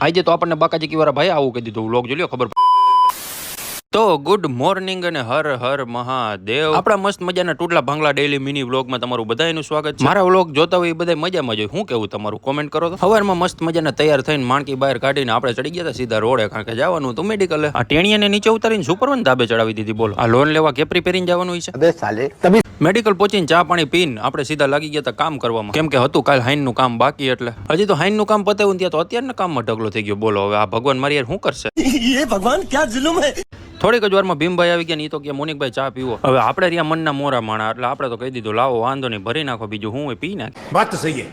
આજે તો આપણને બાકાજી વાળા ભાઈ આવું કહી દીધું, વ્લોગ જોઈ લો ખબર. તો ગુડ મોર્નિંગ અને હર હર મહાદેવ. આપણા મસ્ત મજાના ટુટલા ભાંગલા ડેઈલી મિની વ્લોગમાં તમારું બધાનું સ્વાગત છે. મારા વ્લોગ જોતા હોય એ બધા મજામાં જ હોય. શું કેવું તમારું કોમેન્ટ કરો તો. સવારમાં મસ્ત મજાના તૈયાર થઈને માણકી બહાર કાઢીને આપણે ચડી ગયા હતા સીધા રોડે, કારણ કે જવાનું તો મેડિકલ. આ ટેણીયાને નીચે ઉતારીને સુપરવન ધાબે ચડાવી દીધી. બોલો, આ લોન લેવા કેપરી પહેરીને જવાનું છે. અબે સાલે તમે મેડિકલ પહોંચીને ચા પાણી પીને આપણે સીધા લાગી ગયા હતા કામ કરવામાં, કેમ કે હતું કાલ હાઈનનું કામ બાકી, એટલે હજી તો હાઈનનું કામ પતાવ્યું ત્યાં તો અત્યારના કામમાં ઢગલો થઈ ગયો. બોલો હવે આ ભગવાન મારી યાર શું કરશે. ये भगवान क्या जुल्म है. થોડીક જ વારમાં ભીમભાઈ આવી ગયા ને, એ તો કે મોનિકભાઈ ચા પીવો. હવે આપણે રહ્યા મનના મોરા માણા, એટલે આપણે તો કહી દીધું લાવો વાંધો નહીં, ભરી નાખો, બીજું હું હોય પી નાખ. વાત તો સહી છે.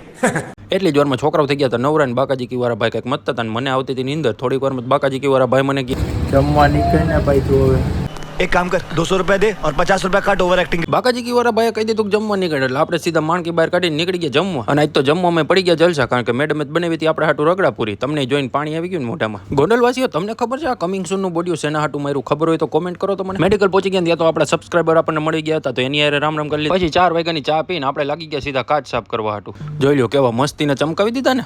એટલી જ વારમાં છોકરાઓ થઈ ગયા હતા નવરા ને બાકાજી કીવાળા ભાઈ કંઈક મત હતા ને મને આવતી હતી નીંદર. થોડીક વારમાં બાકાજી કીવાળા ભાઈ મને જમવા નીકળે ને ભાઈ તું હવે એક કામ કર, 200 રૂપિયા દે और 50 રૂપિયા કાટ ઓવર એક્ટિંગ. બાકાજી કીવાળા ભાઈએ કહી દીધું જમવા નીકળે, એટલે આપણે સીધા માણકી બહાર કાઢીને નીકળી ગયા જમવા. અને આજ તો જમવામાં પડી ગયા જલસા, કારણ કે મેડમે જ બનાવી હતી આપણે હાટું રગડા પૂરી. તમને જોઈને પાણી આવી ગયું ને મોઢામાં. ગોંડલવાસીઓ તમને ખબર છે આ કમિંગ સૂન નું બોડિયું શેના હાટું માર્યું, ખબર હોય તો કોમેન્ટ કરો તો મને. મેડિકલ પહોંચી ગયા ત્યાં તો આપણા સબસ્ક્રાઈબર આપણને મળી ગયા હતા, તો એની યારે રામ રામ કરી લીધી. પછી 4 વાગ્યાની ચા પીને આપણે લાગી ગયા સીધા કાચ સાફ કરવા હાટું. જોઈ લો કેવા મસ્તીને ચમકાવી દીધા ને.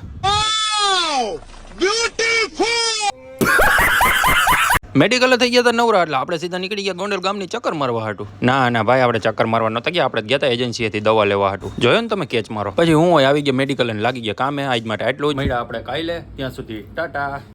મેડિકલ થઈ ગયા હતા નવરા, એટલે આપણે સીધા નીકળી ગયા ગોંડલ ગામની ચક્કર મારવા હાટું. ના ભાઈ આપણે ચક્કર મારવા નતા ગયા, આપણે ગયા હતા એજન્સીથી દવા લેવા હાટું. જોયો ને તમે કેચ મારો. પછી હું આવી ગયા મેડિકલ અને લાગી ગયા કામે. આજ માટે આટલું જ મળ્યા આપણે કાલે, ત્યાં સુધી ટાટા.